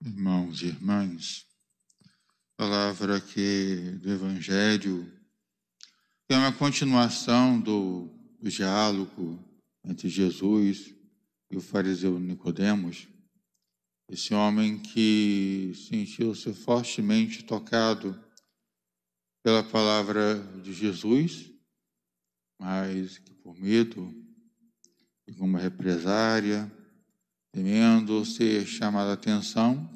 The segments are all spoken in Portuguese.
Irmãos e irmãs, palavra do Evangelho é uma continuação do diálogo entre Jesus e o fariseu Nicodemos, esse homem que sentiu-se fortemente tocado pela palavra de Jesus, mas que por medo de uma represária, temendo ser chamado a atenção,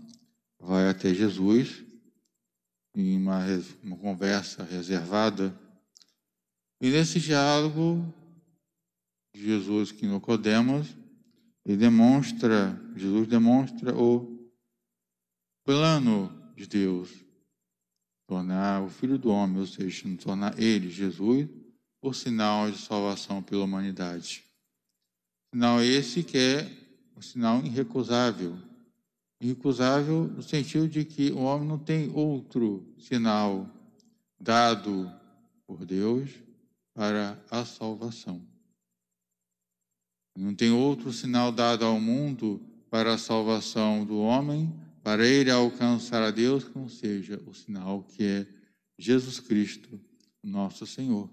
vai até Jesus em uma conversa reservada. E nesse diálogo, Jesus que Nicodemos, Jesus demonstra o plano de Deus, tornar o Filho do Homem, ou seja, tornar ele, Jesus, o sinal de salvação pela humanidade. Sinal esse que é um sinal irrecusável. Irrecusável no sentido de que o homem não tem outro sinal dado por Deus para a salvação. Não tem outro sinal dado ao mundo para a salvação do homem, para ele alcançar a Deus, que não seja o sinal que é Jesus Cristo, nosso Senhor.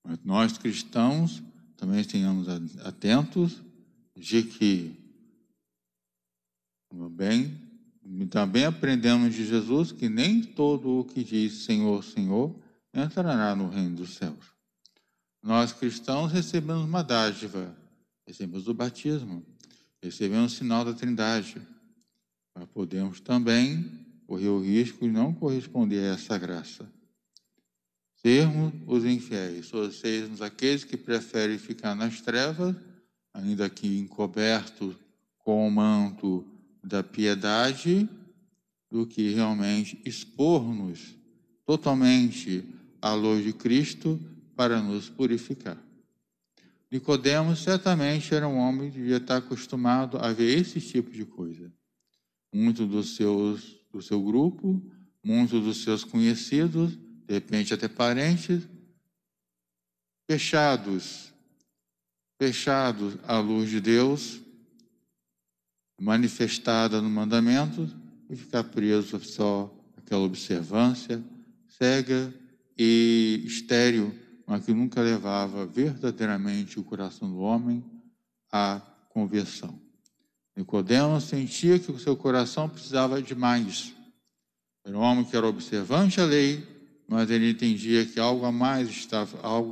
Mas nós cristãos também tenhamos atentos de que também aprendemos de Jesus que nem todo o que diz Senhor, Senhor entrará no reino dos céus. Nós cristãos recebemos uma dádiva, recebemos o batismo, recebemos o sinal da Trindade, mas podemos também correr o risco de não corresponder a essa graça. Sermos os infiéis, ou sermos aqueles que preferem ficar nas trevas, ainda que encobertos com o manto da piedade, do que realmente expor-nos totalmente à luz de Cristo para nos purificar. Nicodemos certamente era um homem que devia estar acostumado a ver esse tipo de coisa. Muitos do seu grupo, muitos dos seus conhecidos, de repente até parentes, fechados à luz de Deus, manifestada no mandamento, e ficar preso só àquela observância cega e estéril, mas que nunca levava verdadeiramente o coração do homem à conversão. Nicodemos sentia que o seu coração precisava de mais. Era um homem que era observante à lei, mas ele entendia que algo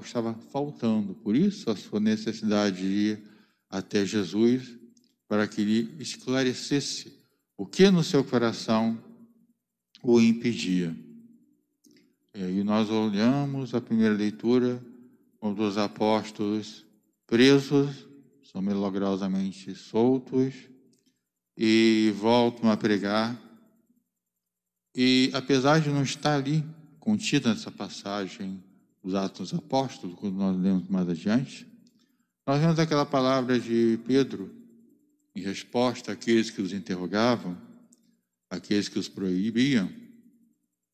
estava faltando. Por isso, a sua necessidade de ir até Jesus, para que ele esclarecesse o que no seu coração o impedia. E aí nós olhamos a primeira leitura, quando os apóstolos presos, são milagrosamente soltos e voltam a pregar. E apesar de não estar ali contida nessa passagem dos Atos dos Apóstolos, quando nós lemos mais adiante, nós vemos aquela palavra de Pedro em resposta àqueles que os interrogavam, àqueles que os proibiam,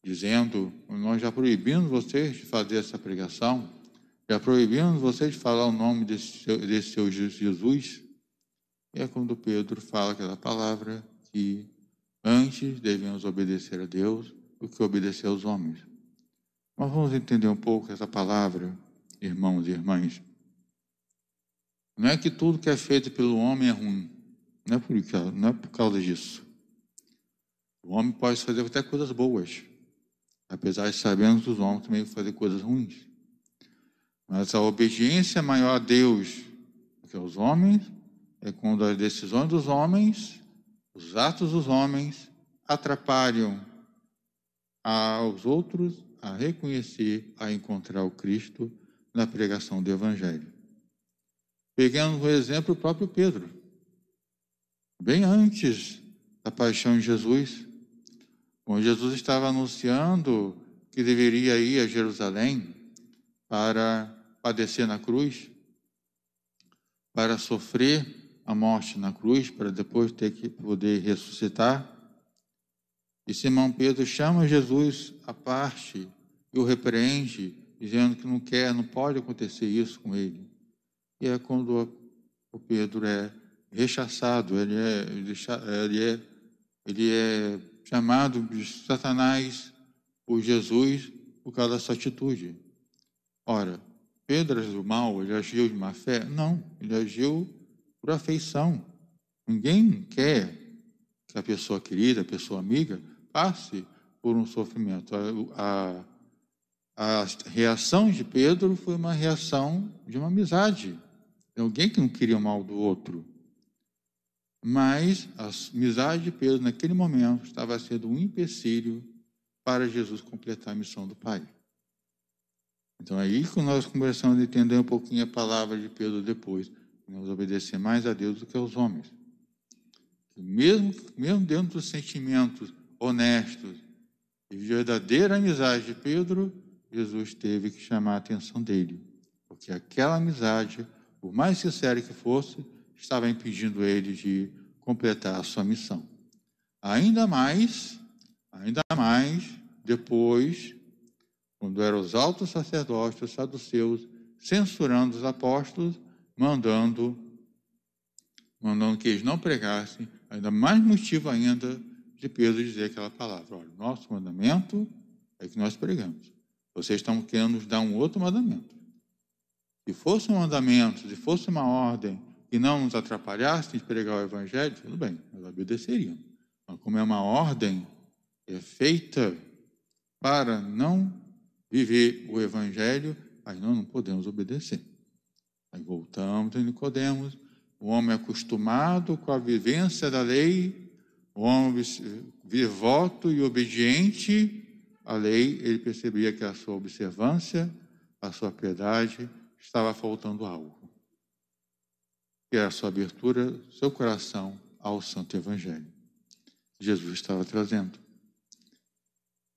dizendo: nós já proibimos vocês de fazer essa pregação, já proibimos vocês de falar o nome desse seu Jesus. E é quando Pedro fala aquela palavra que antes devemos obedecer a Deus do que obedecer aos homens. Mas vamos entender um pouco essa palavra, irmãos e irmãs. Não é que tudo que é feito pelo homem é ruim. Não é por causa disso. O homem pode fazer até coisas boas, apesar de sabermos que os homens também fazem coisas ruins. Mas a obediência maior a Deus do que aos homens é quando as decisões dos homens, os atos dos homens, atrapalham aos outros a reconhecer, a encontrar o Cristo na pregação do Evangelho. Pegando o exemplo do próprio Pedro. Bem antes da paixão de Jesus, quando Jesus estava anunciando que deveria ir a Jerusalém para padecer na cruz, para sofrer a morte na cruz, para depois ter que poder ressuscitar. E Simão Pedro chama Jesus à parte e o repreende, dizendo que não pode acontecer isso com ele. E é quando o Pedro é rechaçado, ele é chamado de Satanás por Jesus por causa dessa atitude. Ora, Pedro agiu mal, ele agiu de má fé? Não, ele agiu por afeição. Ninguém quer que a pessoa querida, a pessoa amiga, passe por um sofrimento. A reação de Pedro foi uma reação de uma amizade. Alguém que não queria o mal do outro. Mas a amizade de Pedro, naquele momento, estava sendo um empecilho para Jesus completar a missão do Pai. Então, é aí que nós começamos a entender um pouquinho a palavra de Pedro depois. Nós obedecer mais a Deus do que aos homens. Mesmo dentro dos sentimentos honestos e verdadeira amizade de Pedro, Jesus teve que chamar a atenção dele. Porque aquela amizade, por mais sincera que fosse, estava impedindo ele de completar a sua missão. Ainda mais, depois, quando eram os altos sacerdotes, os saduceus, censurando os apóstolos, mandando que eles não pregassem, ainda mais motivo ainda de Pedro dizer aquela palavra. Olha, nosso mandamento é que nós pregamos. Vocês estão querendo nos dar um outro mandamento. Se fosse um mandamento, se fosse uma ordem que não nos atrapalhasse de pregar o Evangelho, tudo bem, nós obedeceríamos. Mas como é uma ordem que é feita para não viver o Evangelho, aí nós não podemos obedecer. Aí voltamos a Nicodemos, o homem acostumado com a vivência da lei, o homem devoto e obediente à lei, ele percebia que a sua observância, a sua piedade, estava faltando algo. Que era a sua abertura, seu coração ao Santo Evangelho. Jesus estava trazendo.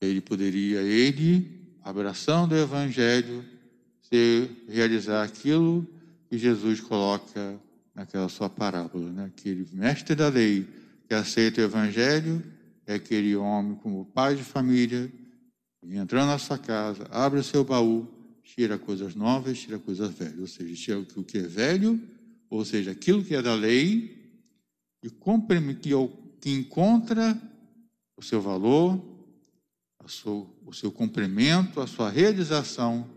Ele, abraçando o Evangelho, realizar aquilo que Jesus coloca naquela sua parábola, né? Aquele mestre da lei que aceita o Evangelho é aquele homem como pai de família, entrando na sua casa, abre o seu baú, tira coisas novas, tira coisas velhas, ou seja, tira o que é velho, ou seja, aquilo que é da lei, e que encontra o seu valor, o seu cumprimento, a sua realização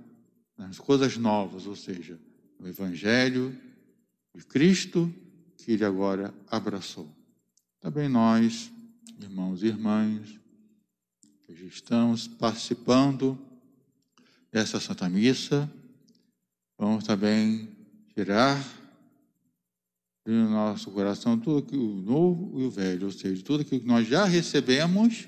nas coisas novas, ou seja, no Evangelho de Cristo, que ele agora abraçou. Também nós, irmãos e irmãs, que já estamos participando dessa Santa Missa, vamos também tirar do nosso coração tudo que o novo e o velho, ou seja, tudo aquilo que nós já recebemos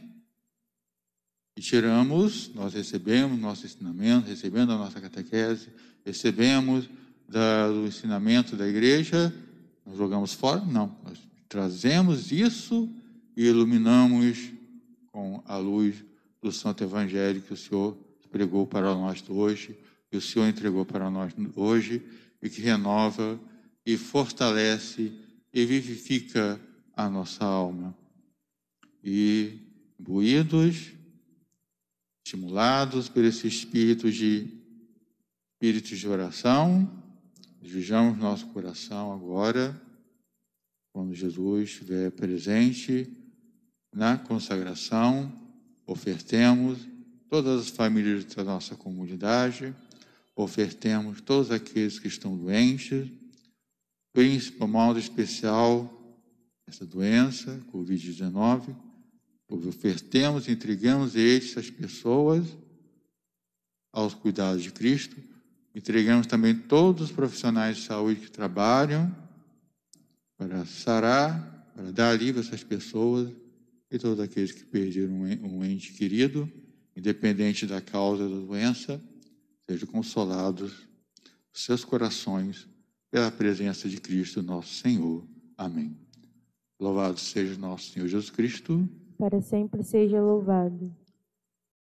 e tiramos, nós recebemos nosso ensinamento, recebendo a nossa catequese, recebemos do ensinamento da igreja, nós jogamos fora? Não, nós trazemos isso e iluminamos com a luz do Santo Evangelho que o Senhor pregou para nós hoje, que o Senhor entregou para nós hoje e que renova e fortalece e vivifica a nossa alma. E imbuídos, estimulados por esse espírito de oração, dirijamos nosso coração agora, quando Jesus estiver presente na consagração, ofertemos todas as famílias da nossa comunidade, ofertemos todos aqueles que estão doentes, de modo especial essa doença, Covid-19, ofertemos e entregamos essas pessoas aos cuidados de Cristo, entregamos também todos os profissionais de saúde que trabalham para sarar, para dar alívio a essas pessoas e todos aqueles que perderam um ente querido, independente da causa da doença, sejam consolados seus corações pela presença de Cristo, nosso Senhor. Amém. Louvado seja nosso Senhor Jesus Cristo. Para sempre seja louvado.